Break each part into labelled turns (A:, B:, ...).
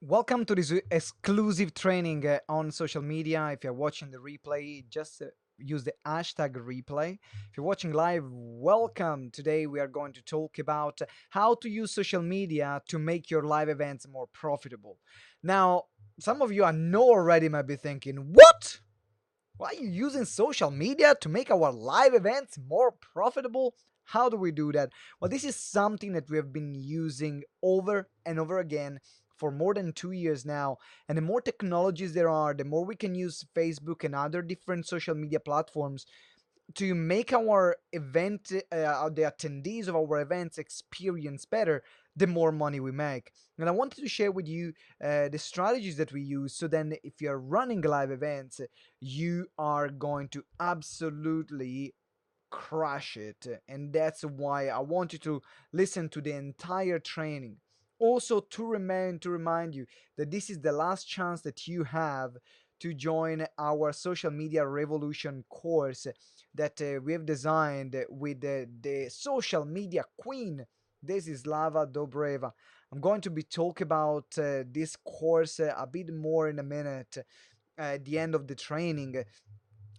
A: Welcome to this exclusive training on social media. If you're watching the replay, just use the hashtag replay. If you're watching live, welcome. Today we are going to talk about how to use social media to make your live events more profitable. Now, some of you I know already might be thinking, what? Why are you using social media to make our live events more profitable? How do we do that? Well, this is something that we have been using over and over again for more than 2 years now. And the more technologies there are, the more we can use Facebook and other different social media platforms to make our event, the attendees of our events experience better, the more money we make. And I wanted to share with you the strategies that we use, so then if you're running live events, you are going to absolutely crush it. And that's why I want you to listen to the entire training. Also, to remind you that this is the last chance that you have to join our social media revolution course that we have designed with the social media queen. This is Lava Dobreva. I'm going to be talking about this course a bit more in a minute at the end of the training.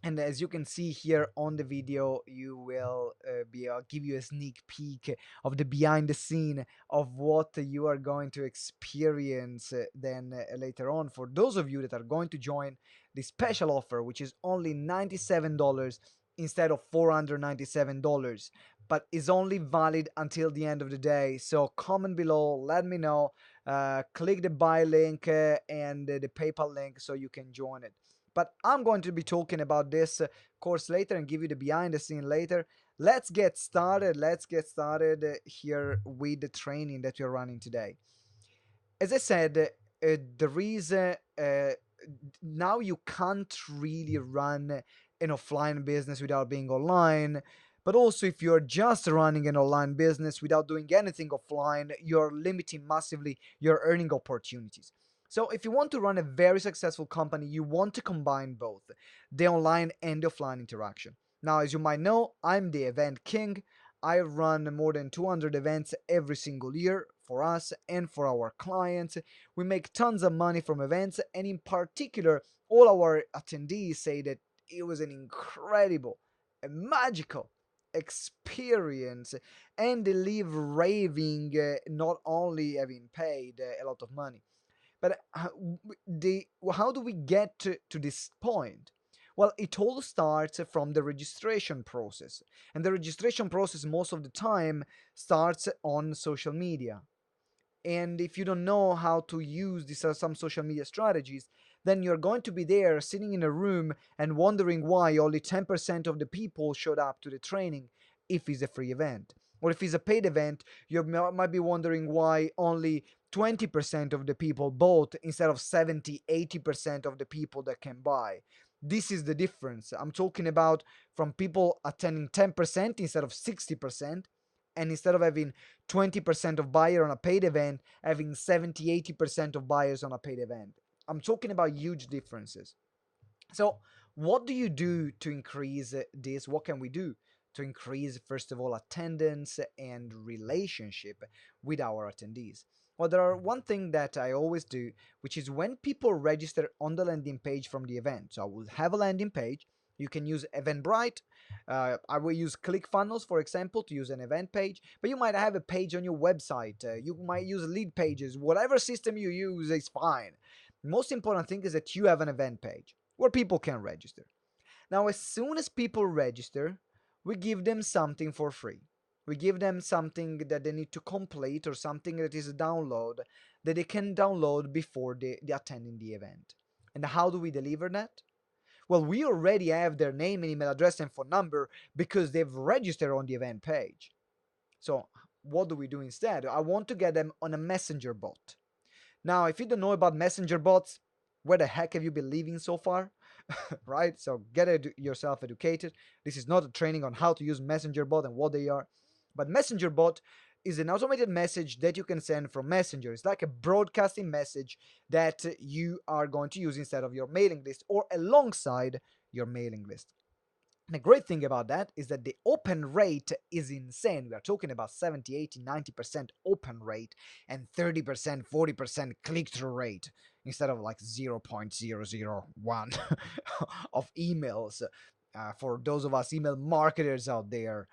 A: And as you can see here on the video, you will be give you a sneak peek of the behind the scene of what you are going to experience then later on. For those of you that are going to join the special offer, which is only $97 instead of $497, but is only valid until the end of the day. So comment below, let me know, click the buy link and the PayPal link so you can join it. But I'm going to be talking about this course later and give you the behind the scene later. Let's get started. Let's get started here with the training that we're running today. As I said, there is now you can't really run an offline business without being online. But also, if you're just running an online business without doing anything offline, you're limiting massively your earning opportunities. So, if you want to run a very successful company, you want to combine both the online and the offline interaction. Now, as you might know, I'm the event king. I run more than 200 events every single year for us and for our clients. We make tons of money from events, and in particular, all our attendees say that it was an incredible, a magical experience, and they leave raving, not only having paid a lot of money. But how do we get to this point? Well, it all starts from the registration process. And the registration process, most of the time, starts on social media. And if you don't know how to use these some social media strategies, then you're going to be there sitting in a room and wondering why only 10% of the people showed up to the training if it's a free event. Or if it's a paid event, you might be wondering why only 20% of the people bought instead of 70, 80% of the people that can buy. This is the difference. I'm talking about from people attending 10% instead of 60%, and instead of having 20% of buyer on a paid event, having 70, 80% of buyers on a paid event. I'm talking about huge differences. So, what do you do to increase this? What can we do to increase, first of all, attendance and relationship with our attendees? Well, there are one thing that I always do, which is when people register on the landing page from the event. So I will have a landing page. You can use Eventbrite. I will use ClickFunnels, for example, to use an event page. But you might have a page on your website. You might use lead pages. Whatever system you use is fine. The most important thing is that you have an event page where people can register. Now, as soon as people register, we give them something for free. We give them something that they need to complete or something that is a download that they can download before they attending the event. And how do we deliver that? Well, we already have their name and email address and phone number because they've registered on the event page. So, what do we do instead? I want to get them on a messenger bot. Now, if you don't know about messenger bots, where the heck have you been living so far? Right? So get yourself educated. This is not a training on how to use messenger bot and what they are. But messenger bot is an automated message that you can send from Messenger. It's like a broadcasting message that you are going to use instead of your mailing list or alongside your mailing list. The great thing about that is that the open rate is insane. We are talking about 70, 80, 90% open rate and 30%, 40% click through rate instead of like 0.001 of emails for those of us email marketers out there.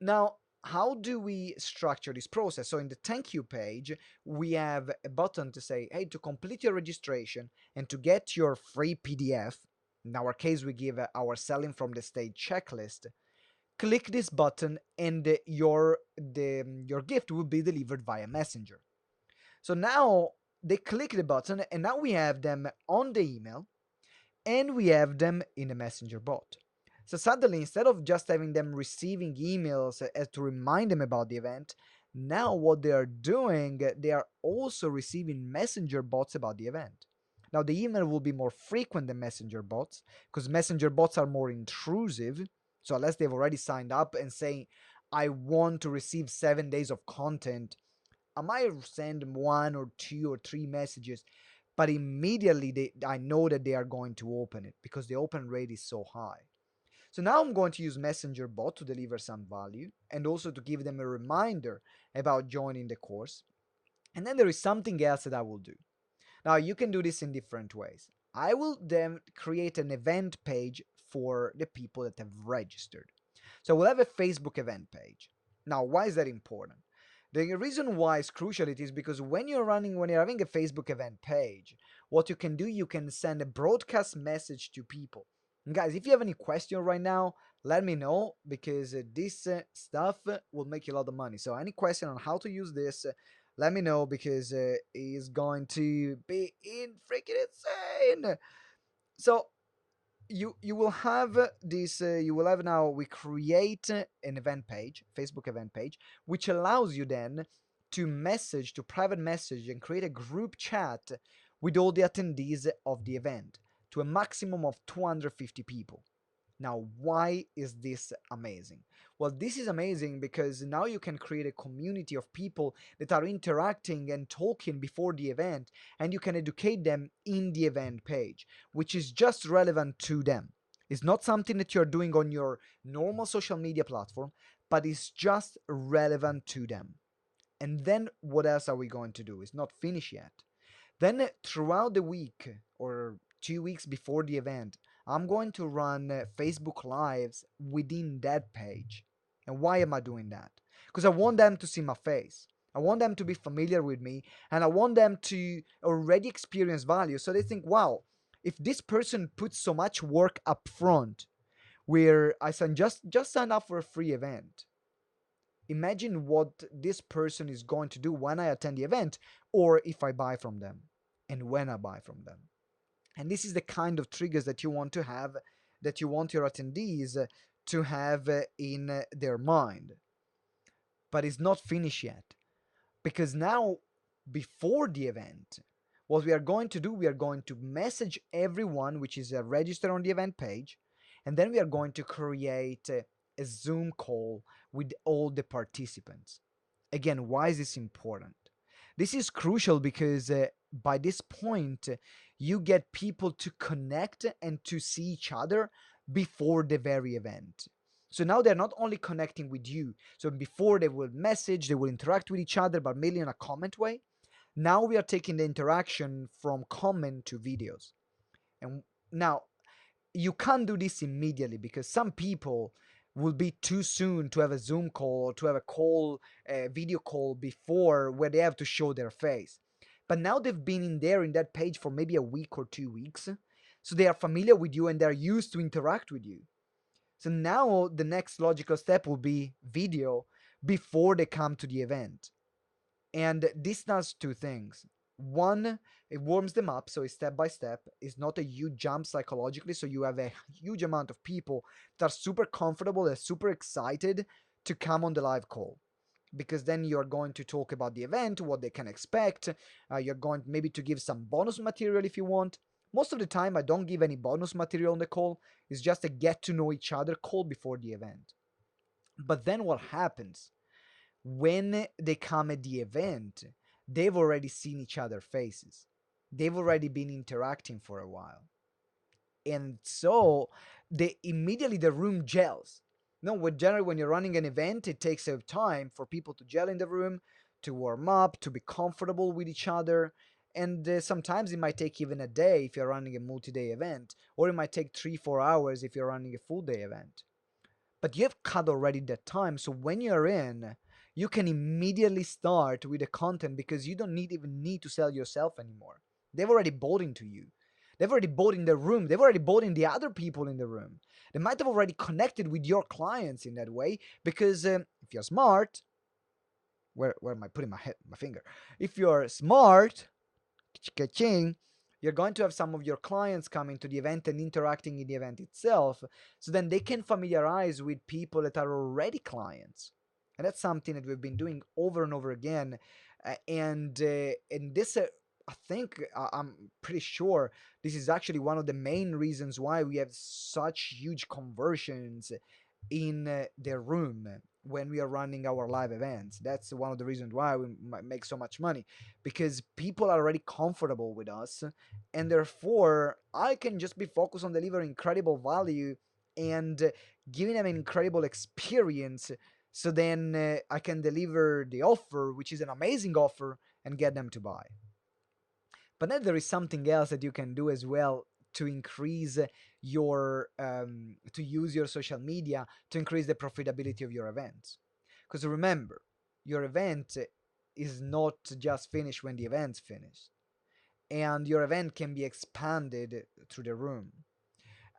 A: Now, how do we structure this process? So in the thank you page, we have a button to say, hey, to complete your registration and to get your free PDF, in our case, we give our selling from the stage checklist. Click this button and your gift will be delivered via Messenger. So now they click the button and now we have them on the email and we have them in a messenger bot. So suddenly, instead of just having them receiving emails as to remind them about the event, now what they are doing, they are also receiving messenger bots about the event. Now the email will be more frequent than messenger bots because messenger bots are more intrusive. So unless they've already signed up and saying, I want to receive 7 days of content, I might send them one or two or three messages, but immediately I know that they are going to open it because the open rate is so high. So now I'm going to use Messenger bot to deliver some value and also to give them a reminder about joining the course. And then there is something else that I will do. Now you can do this in different ways. I will then create an event page for the people that have registered. So we'll have a Facebook event page. Now, why is that important? The reason why it's crucial it is because when you're having a Facebook event page, what you can do, you can send a broadcast message to people. And guys, if you have any question right now, let me know because this stuff will make you a lot of money. So any question on how to use this, let me know because it's going to be in freaking insane. So you will have this you will have now we create an event page, Facebook event page, which allows you then to message, to private message and create a group chat with all the attendees of the event to a maximum of 250 people. Now, why is this amazing? Well, this is amazing because now you can create a community of people that are interacting and talking before the event, and you can educate them in the event page, which is just relevant to them. It's not something that you're doing on your normal social media platform, but it's just relevant to them. And then what else are we going to do? It's not finished yet. Then throughout the week or 2 weeks before the event, I'm going to run Facebook Lives within that page. And why am I doing that? Because I want them to see my face. I want them to be familiar with me and I want them to already experience value. So they think, wow, if this person puts so much work up front, where I said just sign up for a free event. Imagine what this person is going to do when I attend the event or if I buy from them and when I buy from them. And this is the kind of triggers that you want to have, that you want your attendees to have in their mind. But it's not finished yet. Because now, before the event, what we are going to do, we are going to message everyone which is registered on the event page, and then we are going to create a Zoom call with all the participants. Again, why is this important? This is crucial because by this point, you get people to connect and to see each other before the very event. So now they're not only connecting with you. So before they will message, they will interact with each other, but mainly in a comment way. Now we are taking the interaction from comment to videos. And now you can't do this immediately because some people will be too soon to have a Zoom call or to have a call, a video call before where they have to show their face. But now they've been in there in that page for maybe a week or 2 weeks. So they are familiar with you and they're used to interact with you. So now the next logical step will be video before they come to the event. And this does two things. One, it warms them up, so it's step by step. It's not a huge jump psychologically, so you have a huge amount of people that are super comfortable and super excited to come on the live call. Because then you're going to talk about the event, what they can expect. You're going maybe to give some bonus material if you want. Most of the time, I don't give any bonus material on the call. It's just a get to know each other call before the event. But then what happens? When they come at the event, they've already seen each other's faces. They've already been interacting for a while. And so immediately the room gels. No, with generally when you're running an event, it takes a time for people to gel in the room, to warm up, to be comfortable with each other. And sometimes it might take even a day if you're running a multi-day event, or it might take 3-4 hours if you're running a full day event. But you have cut already that time, so when you're in, you can immediately start with the content because you don't even need to sell yourself anymore. They've already bought into you. They've already bought in the room. They've already bought in the other people in the room. They might have already connected with your clients in that way because if you're smart, where am I putting my finger? If you're smart, ka-ching, you're going to have some of your clients coming to the event and interacting in the event itself. So then they can familiarize with people that are already clients. And that's something that we've been doing over and over again. And this, I think, I'm pretty sure this is actually one of the main reasons why we have such huge conversions in the room when we are running our live events. That's one of the reasons why we make so much money, because people are already comfortable with us, and therefore I can just be focused on delivering incredible value and giving them an incredible experience. So then I can deliver the offer, which is an amazing offer, and get them to buy. But then there is something else that you can do as well to increase to use your social media to increase the profitability of your events. Because remember, your event is not just finished when the event's finished, and your event can be expanded through the room,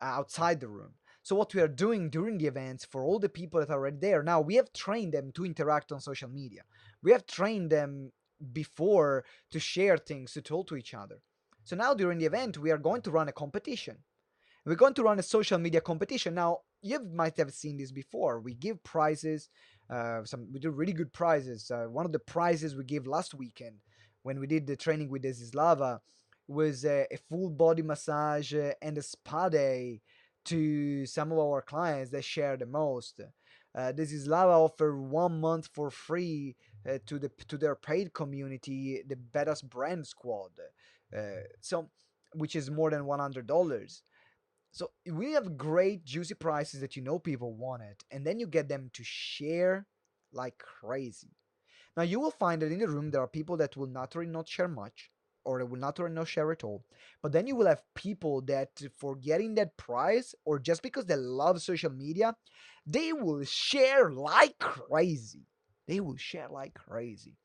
A: outside the room. So what we are doing during the events for all the people that are already there, now we have trained them to interact on social media. We have trained them before to share things, to talk to each other. So now during the event, we are going to run a competition. We're going to run a social media competition. Now, you might have seen this before. We give prizes. We do really good prizes. One of the prizes we gave last weekend when we did the training with Desislava was a full body massage and a spa day to some of our clients that share the most. Desislava offered 1 month for free to their paid community, the Badass Brand Squad. So, which is more than $100. So we have great juicy prices that you know people want it, and then you get them to share like crazy. Now you will find that in the room there are people that will naturally not share much, or they will naturally not share at all. But then you will have people that for getting that prize, or just because they love social media, they will share like crazy. They will share like crazy.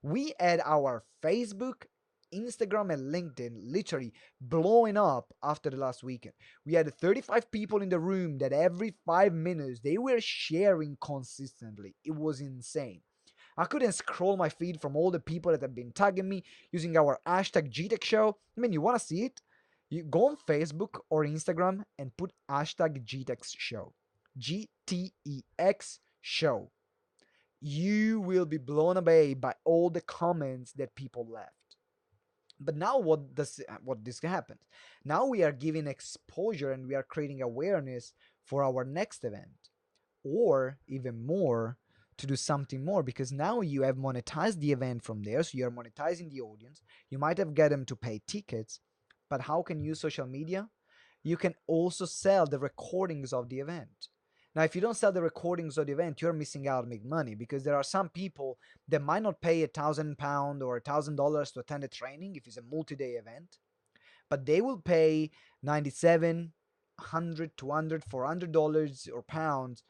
A: We had our Facebook, Instagram, and LinkedIn literally blowing up after the last weekend. We had 35 people in the room that every 5 minutes they were sharing consistently. It was insane. I couldn't scroll my feed from all the people that have been tagging me using our hashtag GTeX show. I mean, you want to see it? You go on Facebook or Instagram and put hashtag GTeX show. GTEX show. You will be blown away by all the comments that people left. But now what this happens? Now we are giving exposure and we are creating awareness for our next event, or even more, to do something more, because now you have monetized the event from there, so you're monetizing the audience. You might have get them to pay tickets, but how can you use social media? You can also sell the recordings of the event. Now, if you don't sell the recordings of the event, you're missing out on big money, because there are some people that might not pay £1,000 or $1,000 to attend a training if it's a multi-day event, but they will pay 97, 100, 200, $400 or pounds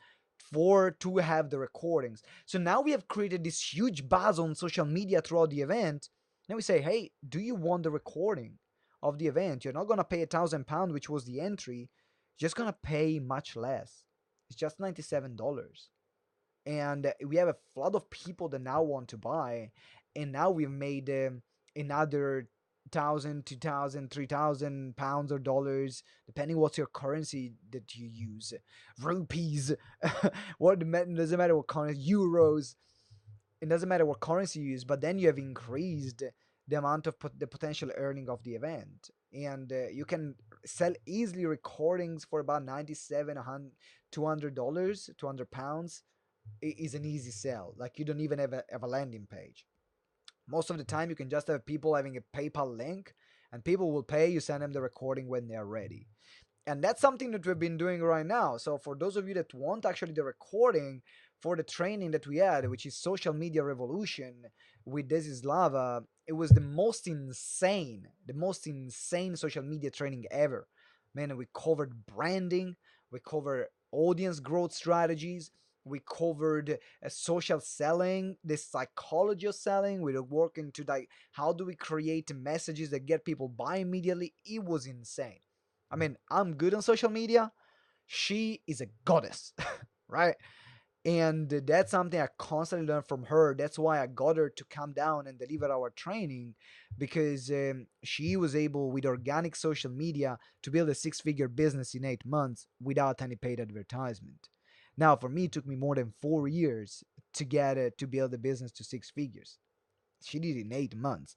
A: for to have the recordings. So now we have created this huge buzz on social media throughout the event. Now we say, hey, do you want the recording of the event? You're not gonna pay £1,000, which was the entry. You're just gonna pay much less. It's just $97. And we have a flood of people that now want to buy, and now we've made another 1,000, 2,000, 3,000 pounds or dollars, depending what's your currency that you use. Rupees, what doesn't matter what currency, euros. It doesn't matter what currency you use, but then you have increased the amount of the potential earning of the event, and you can sell easily recordings for about 97, $200, £200 is an easy sell. Like, you don't even have a landing page. Most of the time, you can just have people having a PayPal link, and people will pay. You send them the recording when they are ready. And that's something that we've been doing right now. So for those of you that want actually the recording for the training that we had, which is social media revolution with This Is Lava, it was the most insane social media training ever. Man, we covered branding, we covered audience growth strategies, we covered social selling, the psychology of selling. We were working to like how do we create messages that get people buy immediately. It was insane. I mean, I'm good on social media. She is a goddess, right? And that's something I constantly learn from her. That's why I got her to come down and deliver our training because she was able, with organic social media, to build a six-figure business in 8 months without any paid advertisement. Now, for me, it took me more than 4 years to get to build a business to six figures. She did it in 8 months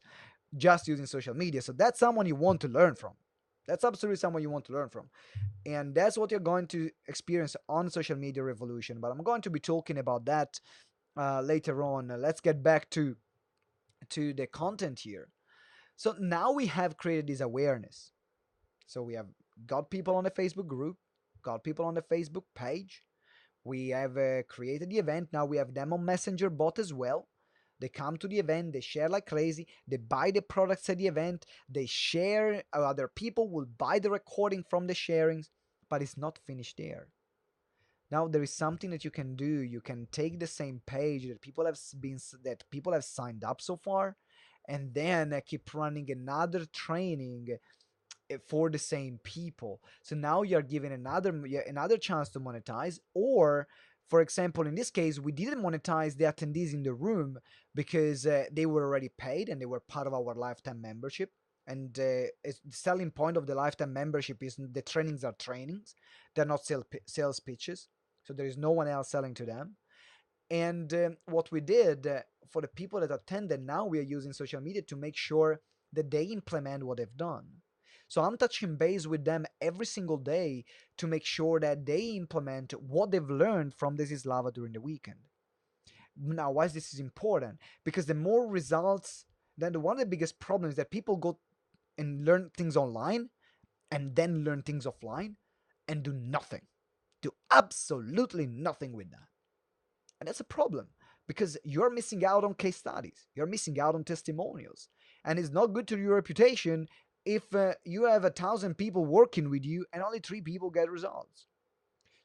A: just using social media. So that's someone you want to learn from. That's absolutely someone you want to learn from. And that's what you're going to experience on social media revolution. But I'm going to be talking about that later on. Let's get back to the content here. So now we have created this awareness. So we have got people on the Facebook group, got people on the Facebook page. We have created the event. Now we have them on Messenger bot as well. They come to the event, they share like crazy, they buy the products at the event, they share, other people will buy the recording from the sharings, but it's not finished there. Now there is something that you can do. You can take the same page that people have signed up so far, and then keep running another training for the same people. So now you're given another chance to monetize. Or, for example, in this case, we didn't monetize the attendees in the room because they were already paid and they were part of our lifetime membership. And the selling point of the lifetime membership is the trainings are trainings; they're not sales pitches. So there is no one else selling to them. And what we did for the people that attended, now we are using social media to make sure that they implement what they've done. So I'm touching base with them every single day to make sure that they implement what they've learned from This Is Lava during the weekend. Now, why is this important? Because the more results, then one of the biggest problems is that people go and learn things online and then learn things offline and do nothing, do absolutely nothing with that. And that's a problem because you're missing out on case studies, you're missing out on testimonials. And it's not good to your reputation if you have 1,000 people working with you and only three people get results.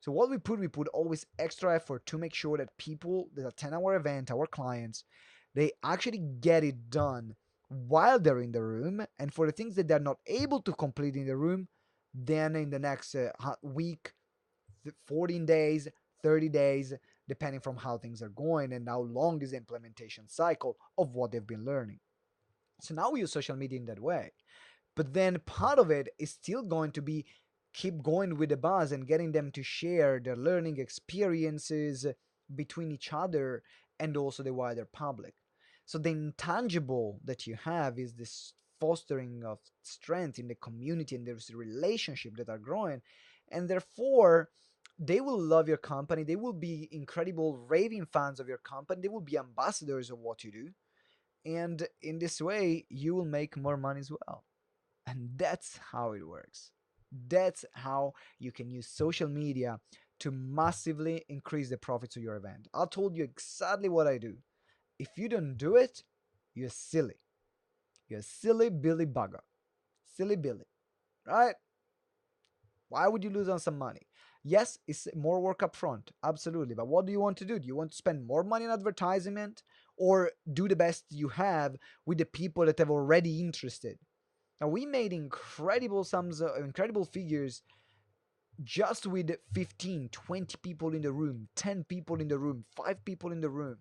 A: So what we put always extra effort to make sure that people that attend our event, our clients, they actually get it done while they're in the room. And for the things that they're not able to complete in the room, then in the next week, 14 days, 30 days, depending from how things are going and how long is the implementation cycle of what they've been learning. So now we use social media in that way. But then part of it is still going to be keep going with the buzz and getting them to share their learning experiences between each other and also the wider public. So the intangible that you have is this fostering of strength in the community and there's relationship that are growing, and therefore they will love your company. They will be incredible raving fans of your company. They will be ambassadors of what you do, and in this way you will make more money as well. And that's how it works. That's how you can use social media to massively increase the profits of your event. I told you exactly what I do. If you don't do it, you're silly. You're silly Billy Bugger. Silly Billy. Right? Why would you lose on some money? Yes, it's more work up front. Absolutely. But what do you want to do? Do you want to spend more money on advertisement or do the best you have with the people that have already interested? Now we made incredible sums, incredible figures just with 15, 20 people in the room, 10 people in the room, 5 people in the room,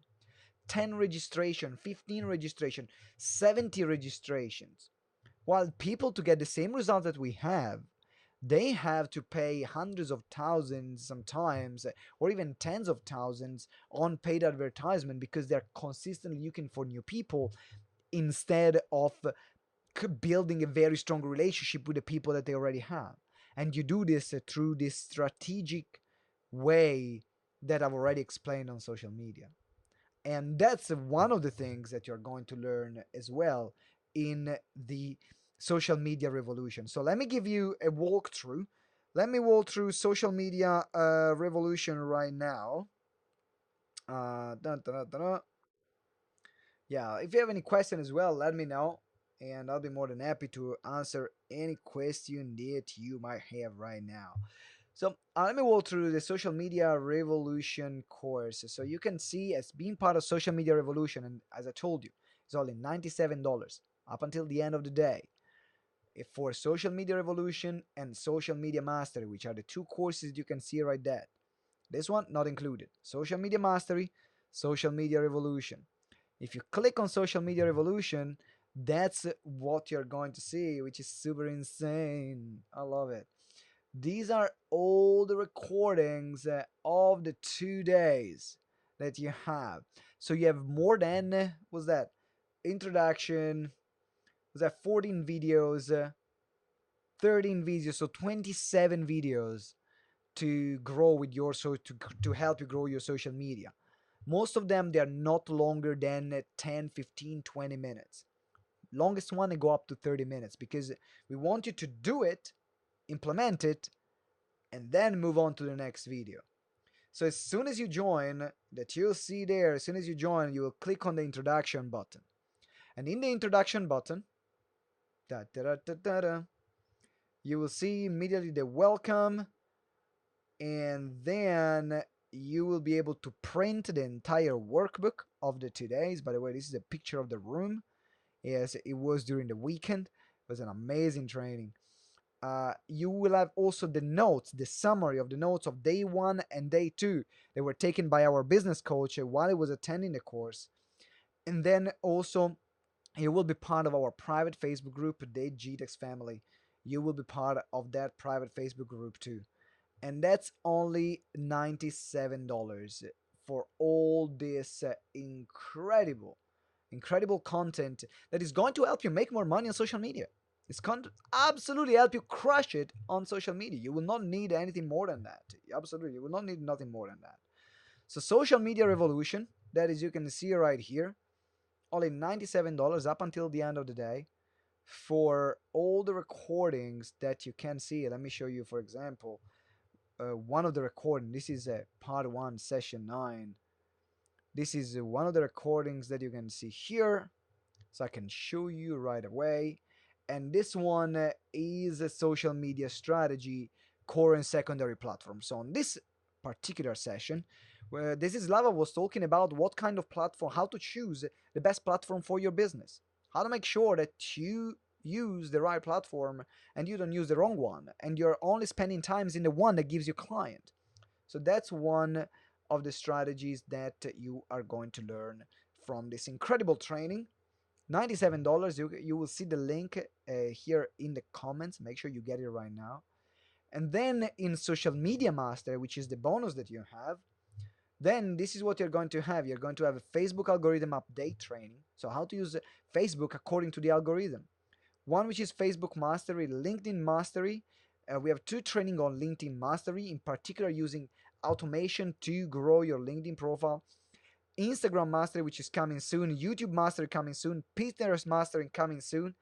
A: 10 registration, 15 registration, 70 registrations. While people to get the same result that we have, they have to pay hundreds of thousands sometimes or even tens of thousands on paid advertisement because they're consistently looking for new people instead of building a very strong relationship with the people that they already have. And you do this through this strategic way that I've already explained on social media. And that's one of the things that you're going to learn as well in the social media revolution. So let me give you a walkthrough Let me walk through social media revolution right now. Dun, dun, dun, dun, dun. Yeah, if you have any question as well, let me know, and I'll be more than happy to answer any question that you might have right now. So let me walk through the social media revolution course. So you can see as being part of social media revolution, and as I told you, it's only $97 up until the end of the day. If for social media revolution and social media mastery, which are the two courses you can see right there. This one not included. Social media mastery, social media revolution. If you click on social media revolution, that's what you're going to see, which is super insane. I love it. These are all the recordings of the 2 days that you have. So you have more than, what's that? Introduction, was that 14 videos, 13 videos, so 27 videos to grow with your to help you grow your social media. Most of them they are not longer than 10, 15, 20 minutes. Longest one they go up to 30 minutes because we want you to do it, implement it, and then move on to the next video. So as soon as you join, that you'll see there, as soon as you join, you will click on the introduction button. And in the introduction button, da, da, da, da, da, da, you will see immediately the welcome, and then you will be able to print the entire workbook of the 2 days. By the way, this is a picture of the room. Yes, it was during the weekend. It was an amazing training. You will have also the notes, the summary of the notes of day one and day two. They were taken by our business coach while he was attending the course. And then also, you will be part of our private Facebook group, the GTeX family. You will be part of that private Facebook group too. And that's only $97 for all this incredible content that is going to help you make more money on social media. It's going to absolutely help you crush it on social media. You will not need anything more than that. Absolutely, you will not need nothing more than that. So, social media revolution, that is, you can see right here, only $97 up until the end of the day for all the recordings that you can see. Let me show you, for example, one of the recording. This is a part one, session 9. This is one of the recordings that you can see here. So I can show you right away. And this one is a social media strategy, core and secondary platform. So on this particular session, where this is Lava was talking about what kind of platform, how to choose the best platform for your business, how to make sure that you use the right platform and you don't use the wrong one, and you're only spending times in the one that gives you client. So that's one of the strategies that you are going to learn from this incredible training. $97. You will see the link here in the comments. Make sure you get it right now. And then in Social Media Master, which is the bonus that you have, then this is what you're going to have. You're going to have a Facebook algorithm update training. So how to use Facebook according to the algorithm. One which is Facebook Mastery, LinkedIn Mastery. We have two training on LinkedIn Mastery, in particular using automation to grow your LinkedIn profile. Instagram Mastery, which is coming soon. YouTube Mastery coming soon. Pinterest Mastery coming soon.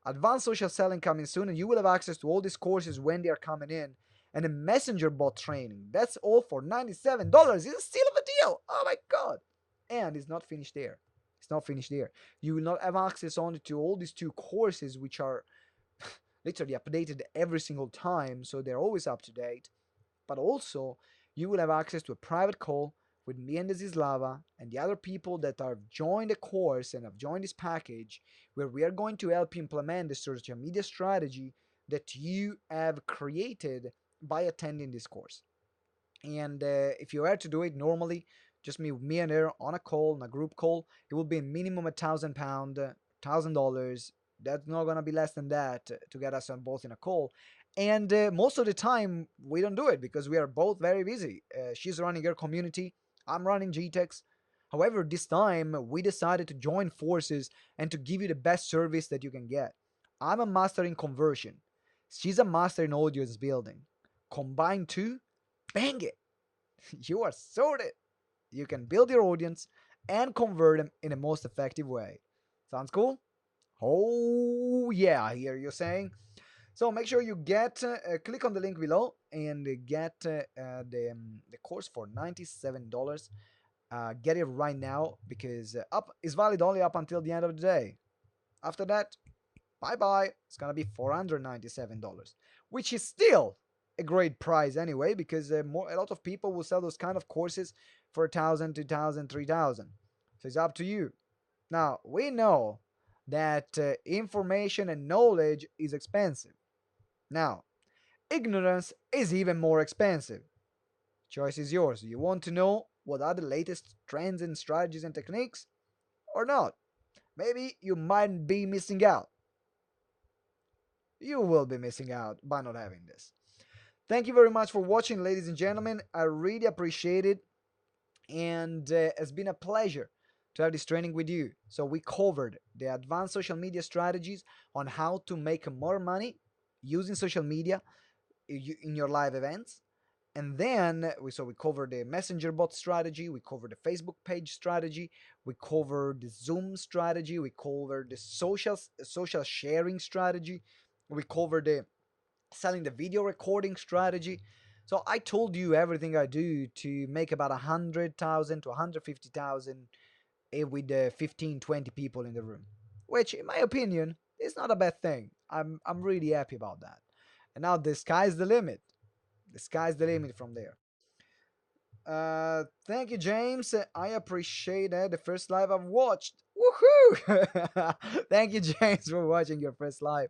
A: Advanced Social Selling coming soon. And you will have access to all these courses when they are coming in. And a Messenger bot training. That's all for $97. It's still a deal. Oh my God. And it's not finished there. It's not finished there. You will not have access only to all these two courses, which are literally updated every single time. So they're always up to date. But also, you will have access to a private call with me and Zislava and the other people that have joined the course and have joined this package, where we are going to help you implement the social media strategy that you have created by attending this course. And if you were to do it normally, just me and her on a call, on a group call, it will be a minimum £1,000, $1,000. That's not gonna be less than that to get us on both in a call. And most of the time we don't do it because we are both very busy. She's running her community, I'm running GTeX. However, this time we decided to join forces and to give you the best service that you can get. I'm a master in conversion. She's a master in audience building. Combine two, bang it. You are sorted. You can build your audience and convert them in the most effective way. Sounds cool? Oh, yeah, I hear you saying. So make sure you get click on the link below and get the course for $97. Get it right now because up is valid only up until the end of the day. After that, bye bye. It's gonna be $497, which is still a great price anyway because a lot of people will sell those kind of courses for 1,000, 2,000, 3,000. So it's up to you. Now we know that information and knowledge is expensive. Now ignorance is even more expensive. Choice is yours. You want to know what are the latest trends and strategies and techniques or not? Maybe you might be missing out. You will be missing out by not having this. Thank you very much for watching, ladies and gentlemen. I really appreciate it. And it's been a pleasure to have this training with you. So, we covered the advanced social media strategies on how to make more money using social media in your live events. And then we covered the messenger bot strategy, we covered the Facebook page strategy, we covered the Zoom strategy, we covered the social sharing strategy, we covered the selling the video recording strategy. So I told you everything I do to make about 100,000 to 150,000 with 15, 20 people in the room, which in my opinion is not a bad thing. I'm really happy about that. And now the sky's the limit. The sky's the limit from there. Thank you, James. I appreciate it. The first live I've watched. Woohoo! Thank you, James, for watching your first live.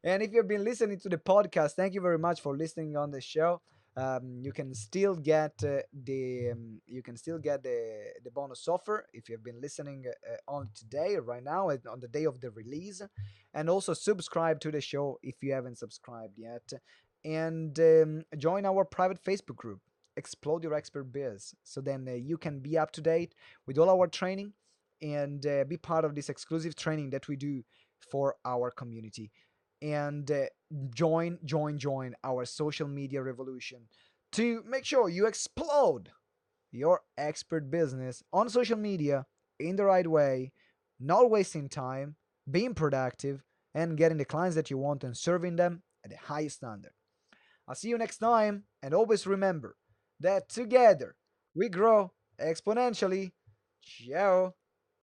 A: And if you've been listening to the podcast, thank you very much for listening on the show. You can still get the bonus offer if you've been listening on today, right now, on the day of the release, and also subscribe to the show if you haven't subscribed yet, and join our private Facebook group, Explode Your Expert Biz, so then you can be up to date with all our training and be part of this exclusive training that we do for our community, and join our social media revolution to make sure you explode your expert business on social media in the right way, not wasting time, being productive, and getting the clients that you want and serving them at the highest standard. I'll see you next time, and always remember that together we grow exponentially. Ciao.